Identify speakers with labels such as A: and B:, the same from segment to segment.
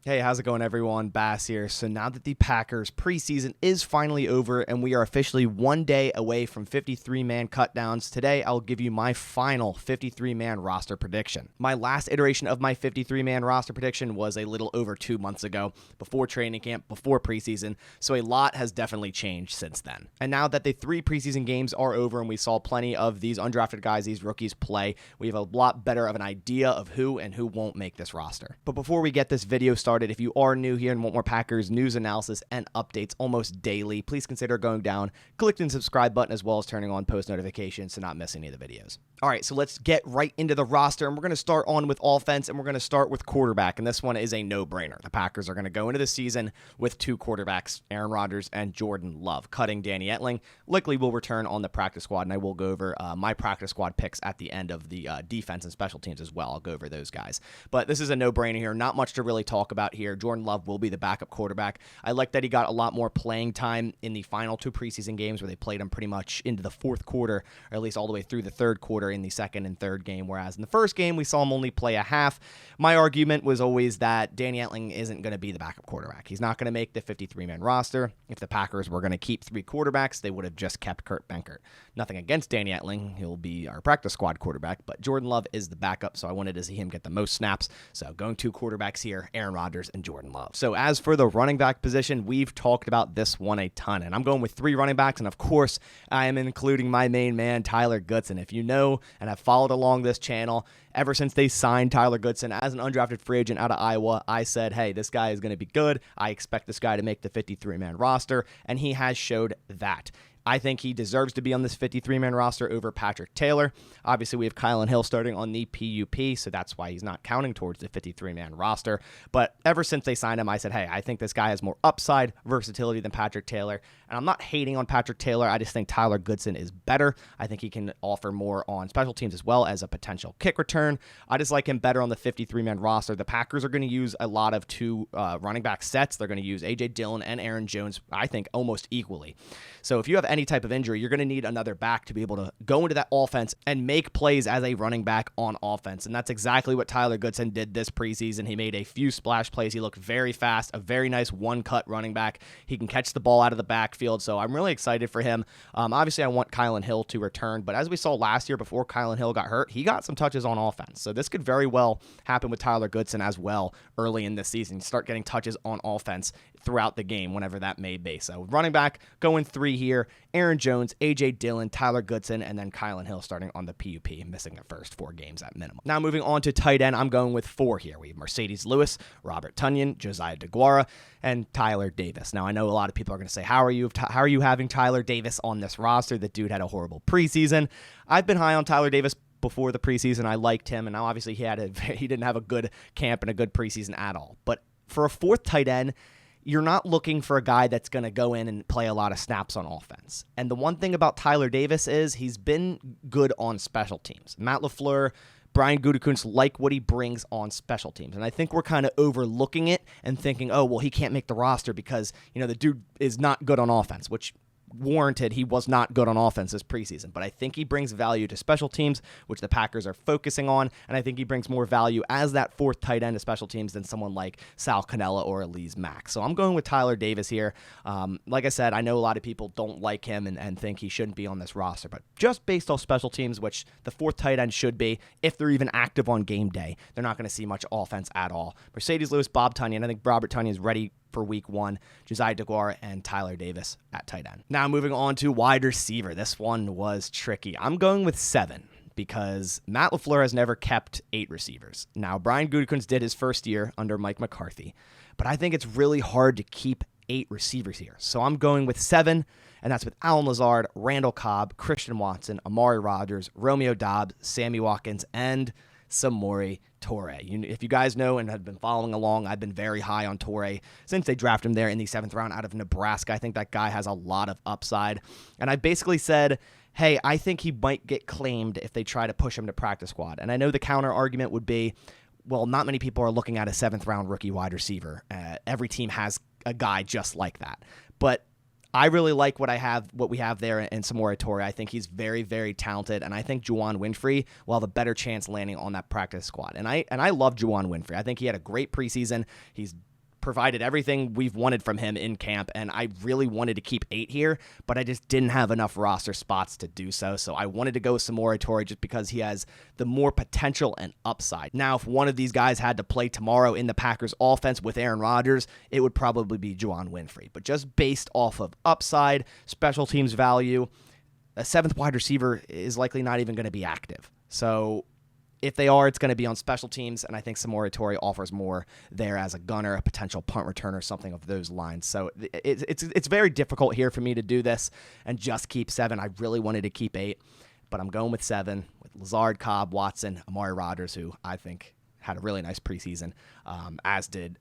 A: Hey, how's it going, everyone? Bass here. So now that the Packers preseason is finally over and we are officially 1 day away from 53-man cutdowns, today I'll give you my final 53-man roster prediction. My last iteration of my 53-man roster prediction was a little over 2 months ago, before training camp, before preseason, so a lot has definitely changed since then. And now that the 3 preseason games are over and we saw plenty of these undrafted guys, these rookies play, we have a lot better of an idea of who and who won't make this roster. But before we get this video started, if you are new here and want more Packers news analysis and updates almost daily, please consider going down, clicking the subscribe button, as well as turning on post notifications to not miss any of the videos. All right, so let's get right into the roster, and we're going to start on with offense, and we're going to start with quarterback, and this one is a no-brainer. The Packers are going to go into the season with 2 quarterbacks, Aaron Rodgers and Jordan Love. Cutting Danny Etling likely will return on the practice squad, and I will go over my practice squad picks at the end of the defense and special teams as well. I'll go over those guys. But this is a no-brainer here. Not much to really talk about here. Jordan Love will be the backup quarterback. I like that he got a lot more playing time in the final 2 preseason games where they played him pretty much into the 4th quarter, or at least all the way through the 3rd quarter in the 2nd and 3rd game, whereas in the 1st game we saw him only play a half. My argument was always that Danny Etling isn't going to be the backup quarterback. He's not going to make the 53-man roster. If the Packers were going to keep 3 quarterbacks, they would have just kept Kurt Benkert. Nothing against Danny Etling. He'll be our practice squad quarterback, but Jordan Love is the backup, so I wanted to see him get the most snaps. So going 2 quarterbacks here, Aaron Rodgers and Jordan Love. So as for the running back position, we've talked about this one a ton, and I'm going with 3 running backs, and of course, I am including my main man, Tyler Goodson. If you know and have followed along this channel, ever since they signed Tyler Goodson as an undrafted free agent out of Iowa, I said, hey, this guy is going to be good. I expect this guy to make the 53-man roster, and he has showed that. I think he deserves to be on this 53-man roster over Patrick Taylor. Obviously, we have Kylan Hill starting on the PUP, so that's why he's not counting towards the 53-man roster. But ever since they signed him, I said, hey, I think this guy has more upside, versatility than Patrick Taylor. And I'm not hating on Patrick Taylor. I just think Tyler Goodson is better. I think he can offer more on special teams as well as a potential kick return. I just like him better on the 53-man roster. The Packers are going to use a lot of 2 running back sets. They're going to use A.J. Dillon and Aaron Jones, I think, almost equally. So if you have any type of injury, you're going to need another back to be able to go into that offense and make plays as a running back on offense. And that's exactly what Tyler Goodson did this preseason. He made a few splash plays. He looked very fast, a very nice one-cut running back. He can catch the ball out of the backfield, so I'm really excited for him. Obviously, I want Kylan Hill to return, but as we saw last year before Kylan Hill got hurt, he got some touches on offense. So this could very well happen with Tyler Goodson as well early in this season. Start getting touches on offense throughout the game, whenever that may be. So running back, going 3 here, Aaron Jones, A.J. Dillon, Tyler Goodson, and then Kylan Hill starting on the PUP, missing the first 4 games at minimum. Now moving on to tight end, I'm going with 4 here. We have Mercedes Lewis, Robert Tonyan, Josiah DeGuara, and Tyler Davis. Now I know a lot of people are going to say, how are you having Tyler Davis on this roster? The dude had a horrible preseason. I've been high on Tyler Davis before the preseason. I liked him, and now obviously he didn't have a good camp and a good preseason at all. But for a 4th tight end, you're not looking for a guy that's going to go in and play a lot of snaps on offense. And the one thing about Tyler Davis is he's been good on special teams. Matt LaFleur, Brian Gutekunst like what he brings on special teams. And I think we're kind of overlooking it and thinking, oh, well, he can't make the roster because, the dude is not good on offense, which warranted. He was not good on offense this preseason, but I think he brings value to special teams, which the Packers are focusing on, and I think he brings more value as that 4th tight end to special teams than someone like Sal Cannella or Elise Mack. So I'm going with Tyler Davis here. Like I said, I know a lot of people don't like him and think he shouldn't be on this roster, but just based off special teams, which the 4th tight end should be, if they're even active on game day, they're not going to see much offense at all. Mercedes Lewis, Bob Tonyan, I think Robert Tonyan is ready for week 1, Josiah DeGuara and Tyler Davis at tight end. Now moving on to wide receiver. This one was tricky. I'm going with 7 because Matt LaFleur has never kept 8 receivers. Now, Brian Gutekunst did his first year under Mike McCarthy, but I think it's really hard to keep 8 receivers here. So I'm going with 7, and that's with Alan Lazard, Randall Cobb, Christian Watson, Amari Rodgers, Romeo Doubs, Sammy Watkins, and Samori Toure. If you guys know and have been following along, I've been very high on Toure since they drafted him there in the 7th round out of Nebraska. I think that guy has a lot of upside. And I basically said, hey, I think he might get claimed if they try to push him to practice squad. And I know the counter argument would be, well, not many people are looking at a 7th round rookie wide receiver. Every team has a guy just like that. But I really like what we have there in Samori Toure. I think he's very, very talented, and I think Juwan Winfrey will have a better chance landing on that practice squad. And I love Juwan Winfrey. I think he had a great preseason. He's provided everything we've wanted from him in camp, and I really wanted to keep 8 here, but I just didn't have enough roster spots to do so. So I wanted to go with Samori Toure just because he has the more potential and upside. Now, if one of these guys had to play tomorrow in the Packers offense with Aaron Rodgers, it would probably be Juwan Winfrey. But just based off of upside, special teams value, a 7th wide receiver is likely not even going to be active. So if they are, it's going to be on special teams, and I think Samori Toure offers more there as a gunner, a potential punt returner, something of those lines. So it's very difficult here for me to do this and just keep 7. I really wanted to keep 8, but I'm going with 7 with Lazard, Cobb, Watson, Amari Rodgers, who I think had a really nice preseason, as did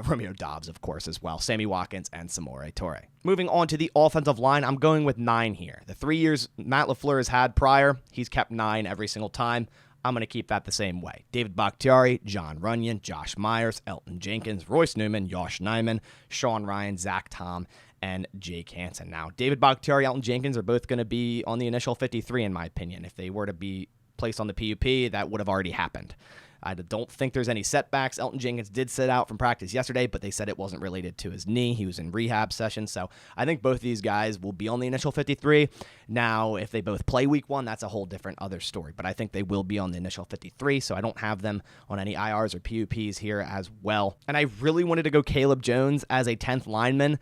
A: Romeo Doubs, of course, as well, Sammy Watkins, and Samori Toure. Moving on to the offensive line, I'm going with 9 here. The 3 years Matt LaFleur has had prior, he's kept 9 every single time. I'm going to keep that the same way. David Bakhtiari, John Runyon, Josh Myers, Elton Jenkins, Royce Newman, Yosh Nijman, Sean Ryan, Zach Tom, and Jake Hansen. Now, David Bakhtiari, Elton Jenkins are both going to be on the initial 53, in my opinion. If they were to be placed on the PUP, that would have already happened. I don't think there's any setbacks. Elton Jenkins did sit out from practice yesterday, but they said it wasn't related to his knee. He was in rehab session. So I think both of these guys will be on the initial 53. Now, if they both play week 1, that's a whole different other story. But I think they will be on the initial 53, so I don't have them on any IRs or PUPs here as well. And I really wanted to go Caleb Jones as a 10th lineman.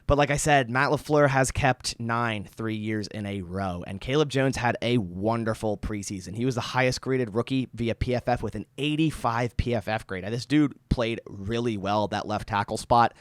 A: But like I said, Matt LaFleur has kept 9 3 years in a row, and Caleb Jones had a wonderful preseason. He was the highest graded rookie via PFF with an 85 PFF grade. Now, this dude played really well that left tackle spot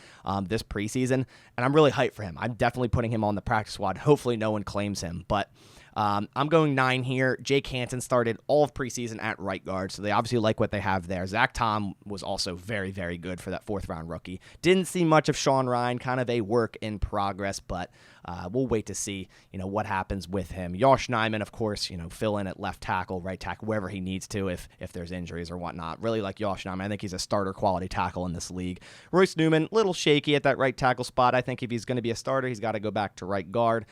A: this preseason, and I'm really hyped for him. I'm definitely putting him on the practice squad. Hopefully no one claims him, but I'm going 9 here. Jake Hansen started all of preseason at right guard, so they obviously like what they have there. Zach Tom was also very, very good for that 4th-round rookie. Didn't see much of Sean Ryan, kind of a work in progress, but we'll wait to see, what happens with him. Yosh Nijman, of course, fill in at left tackle, right tackle, wherever he needs to if there's injuries or whatnot. Really like Yosh Nijman. I think he's a starter quality tackle in this league. Royce Newman, little shaky at that right tackle spot. I think if he's going to be a starter, he's got to go back to right guard,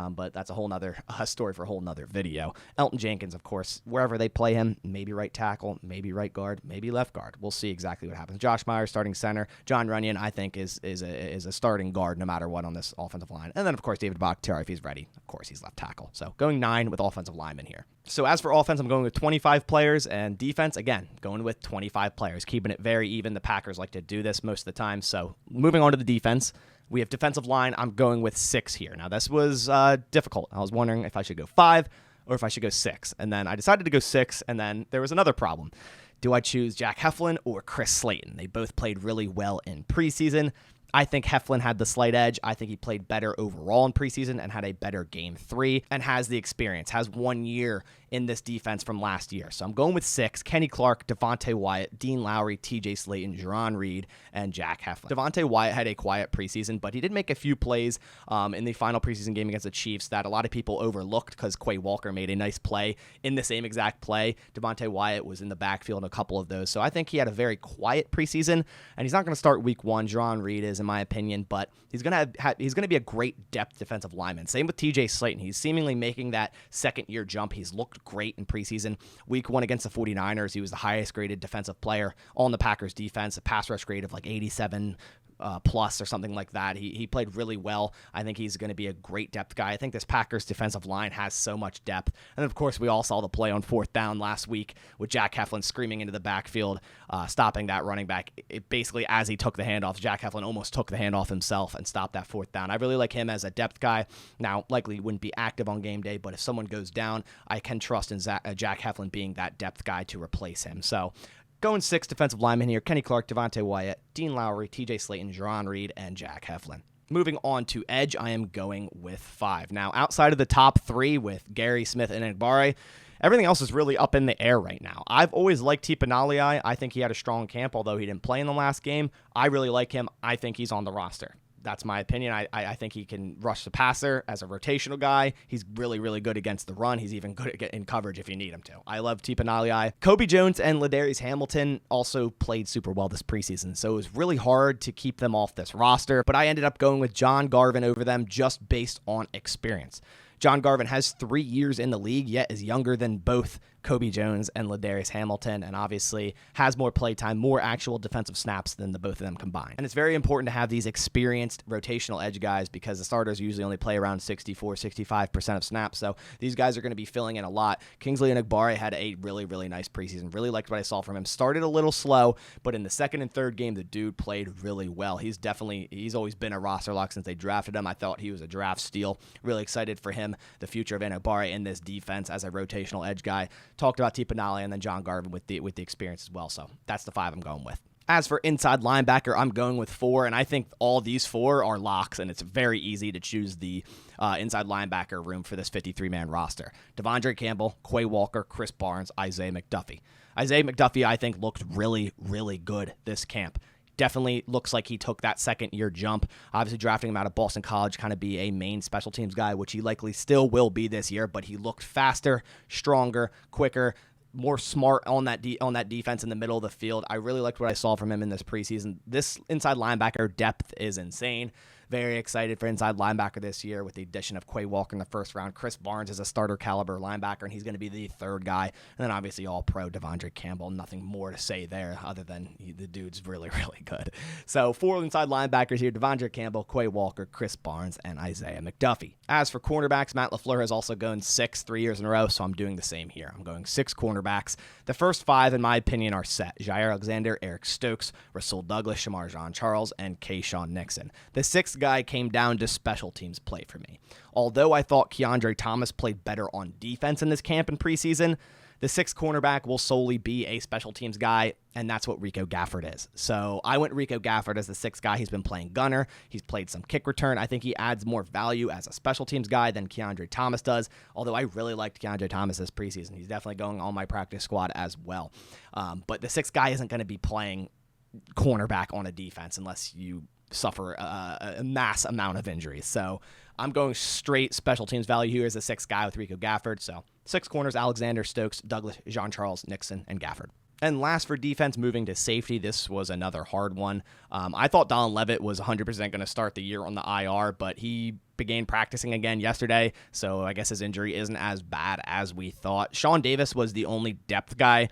A: but that's a whole nother story for a whole nother video. Elton Jenkins, of course, wherever they play him, maybe right tackle, maybe right guard, maybe left guard. We'll see exactly what happens. Josh Myers, starting center. John Runyon, I think, is a starting guard no matter what on this offensive line. And then, of course, David Bakhtiari, if he's ready. Of course, he's left tackle. So going 9 with offensive linemen here. So as for offense, I'm going with 25 players, and defense, again, going with 25 players, keeping it very even. The Packers like to do this most of the time. So moving on to the defense, we have defensive line. I'm going with 6 here. Now, this was difficult. I was wondering if I should go 5 or if I should go 6. And then I decided to go 6, and then there was another problem. Do I choose Jack Heflin or Chris Slayton? They both played really well in preseason. I think Heflin had the slight edge. I think he played better overall in preseason and had a better game 3 and has the experience, has 1 year in this defense from last year. So I'm going with 6, Kenny Clark, Devontae Wyatt, Dean Lowry, TJ Slayton, Jerron Reed, and Jack Heflin. Devontae Wyatt had a quiet preseason, but he did make a few plays in the final preseason game against the Chiefs that a lot of people overlooked because Quay Walker made a nice play in the same exact play. Devontae Wyatt was in the backfield in a couple of those. So I think he had a very quiet preseason, and he's not going to start week 1. Jerron Reed is, in my opinion, but he's going to be a great depth defensive lineman. Same with TJ Slayton. He's seemingly making that second-year jump. He's looked great in preseason. Week 1 against the 49ers, he was the highest graded defensive player on the Packers defense, a pass rush grade of like 87 plus or something like that. He played really well. I think he's going to be a great depth guy. I think this Packers defensive line has so much depth. And of course, we all saw the play on 4th down last week with Jack Heflin screaming into the backfield, stopping that running back. Basically, as he took the handoff, Jack Heflin almost took the handoff himself and stopped that 4th down. I really like him as a depth guy. Now, likely wouldn't be active on game day, but if someone goes down, I can trust in Jack Heflin being that depth guy to replace him. So going 6 defensive linemen here, Kenny Clark, Devontae Wyatt, Dean Lowry, TJ Slayton, Jerron Reed, and Jack Heflin. Moving on to edge, I am going with 5. Now, outside of the top 3 with Gary, Smith, and Egbare, everything else is really up in the air right now. I've always liked Tipanaliai. I think he had a strong camp, although he didn't play in the last game. I really like him. I think he's on the roster. That's my opinion. I think he can rush the passer as a rotational guy. He's really, really good against the run. He's even good in coverage if you need him to. I love Tipanaliai. Kobe Jones and Ladarius Hamilton also played super well this preseason, so it was really hard to keep them off this roster, but I ended up going with John Garvin over them just based on experience. John Garvin has 3 years in the league, yet is younger than both Kobe Jones and Ladarius Hamilton, and obviously has more play time, more actual defensive snaps than the both of them combined. And it's very important to have these experienced rotational edge guys because the starters usually only play around 65% of snaps, so these guys are going to be filling in a lot. Kingsley Enagbare had a really, really nice preseason. Really liked what I saw from him. Started a little slow, but in the second and third game, the dude played really well. He's always been a roster lock since they drafted him. I thought he was a draft steal. Really excited for him, the future of Enagbare in this defense as a rotational edge guy. Talked about Tipanale and then John Garvin with the experience as well, so that's the 5 I'm going with. As for inside linebacker, I'm going with 4, and I think all these 4 are locks, and it's very easy to choose the inside linebacker room for this 53-man roster. Devondre Campbell, Quay Walker, Chris Barnes, Isaiah McDuffie. Isaiah McDuffie, I think, looked really, really good this camp. Definitely looks like he took that second-year jump. Obviously, drafting him out of Boston College, kind of be a main special teams guy, which he likely still will be this year, but he looked faster, stronger, quicker, more smart on that defense in the middle of the field. I really liked what I saw from him in this preseason. This inside linebacker depth is insane. Very excited for inside linebacker this year with the addition of Quay Walker in the first round. Chris Barnes is a starter caliber linebacker, and he's going to be the 3rd guy. And then obviously all-pro Devondre Campbell. Nothing more to say there other than the dude's really, really good. So 4 inside linebackers here: Devondre Campbell, Quay Walker, Chris Barnes, and Isaiah McDuffie. As for cornerbacks, Matt LaFleur has also gone 6 3 years in a row, so I'm doing the same here. I'm going 6 cornerbacks. The first 5, in my opinion, are set: Jair Alexander, Eric Stokes, Rasul Douglas, Shamar Jean-Charles, and Kayshawn Nixon. The 6th guy came down to special teams play for me. Although I thought Keandre Thomas played better on defense in this camp in preseason, the 6th cornerback will solely be a special teams guy, and that's what Rico Gafford is. So I went Rico Gafford as the 6th guy. He's been playing gunner. He's played some kick return. I think he adds more value as a special teams guy than Keandre Thomas does, although I really liked Keandre Thomas this preseason. He's definitely going on my practice squad as well. But the 6th guy isn't going to be playing cornerback on a defense unless you suffer a mass amount of injuries. So I'm going straight special teams value here as the 6th guy with Rico Gafford. So 6 corners: Alexander, Stokes, Douglas, Jean-Charles, Nixon, and Gafford. And last for defense, moving to safety, this was another hard one. I thought Don Levitt was 100% going to start the year on the IR, but he began practicing again yesterday, so I guess his injury isn't as bad as we thought. Sean Davis was the only depth guy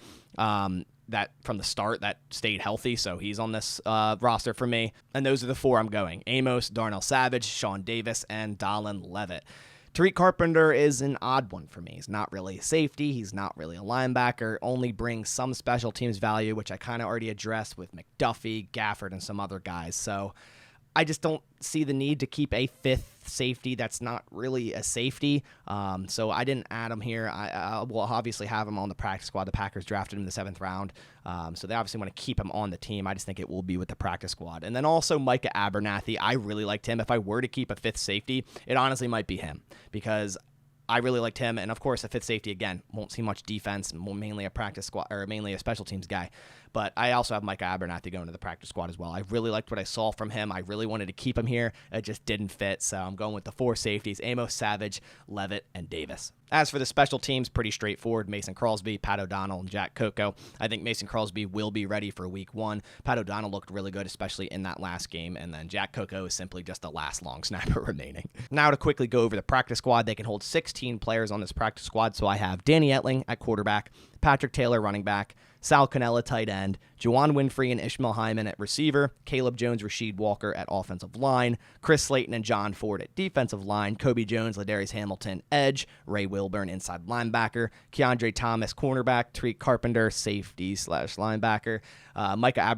A: that from the start that stayed healthy, so he's on this roster for me. And those are the 4 I'm going: Amos, Darnell Savage, Sean Davis, and Dallin Levitt. Tariq Carpenter is an odd one for me. He's not really a safety. He's not really a linebacker. Only brings some special teams value, which I kind of already addressed with McDuffie, Gafford, and some other guys. So I just don't see the need to keep a 5th safety that's not really a safety. So I didn't add him here. I will obviously have him on the practice squad. The Packers drafted him in the 7th round. So they obviously want to keep him on the team. I just think it will be with the practice squad. And then also Micah Abernathy. I really liked him. If I were to keep a 5th safety, it honestly might be him because I really liked him. And of course, a 5th safety, again, won't see much defense, mainly a practice squad or mainly a special teams guy. But I also have Micah Abernathy going to the practice squad as well. I really liked what I saw from him. I really wanted to keep him here. It just didn't fit. So I'm going with the 4 safeties: Amos, Savage, Levitt, and Davis. As for the special teams, pretty straightforward: Mason Crosby, Pat O'Donnell, and Jack Coco. I think Mason Crosby will be ready for week 1. Pat O'Donnell looked really good, especially in that last game. And then Jack Coco is simply just the last long snapper remaining. Now to quickly go over the practice squad, they can hold 16 players on this practice squad. So I have Danny Etling at quarterback, Patrick Taylor running back, Sal Cannella tight end, Juwan Winfrey and Ishmael Hyman at receiver, Caleb Jones, Rasheed Walker at offensive line, Chris Slayton and John Ford at defensive line, Kobe Jones, Ladarius Hamilton edge, Ray Wilburn inside linebacker, Keandre Thomas cornerback, Tariq Carpenter safety / linebacker, Micah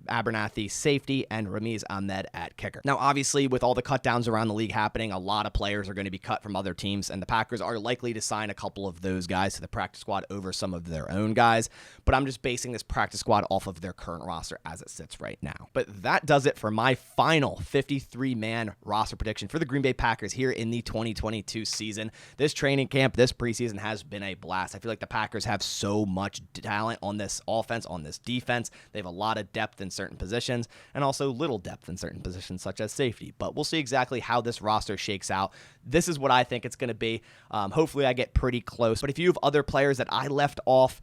A: Abernathy safety, and Ramiz Ahmed at kicker. Now obviously with all the cutdowns around the league happening, a lot of players are going to be cut from other teams, and the Packers are likely to sign a couple of those guys to the practice squad over some of their own guys, but I'm just basing this practice squad off of their current roster as it sits right now. But that does it for my final 53-man roster prediction for the Green Bay Packers here in the 2022 season. This training camp, this preseason has been a blast. I feel like the Packers have so much talent on this offense, on this defense. They have a lot of depth in certain positions and also little depth in certain positions such as safety. But we'll see exactly how this roster shakes out. This is what I think it's going to be. Hopefully I get pretty close. But if you have other players that I left off,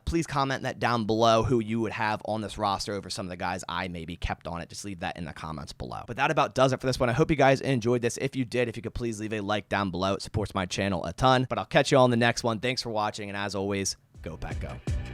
A: please comment that down below who you would have on this roster over some of the guys I maybe kept on it. Just leave that in the comments below. But that about does it for this one. I hope you guys enjoyed this. If you did, if you could please leave a like down below. It supports my channel a ton. But I'll catch you all in the next one. Thanks for watching, and as always, Go Pack Go.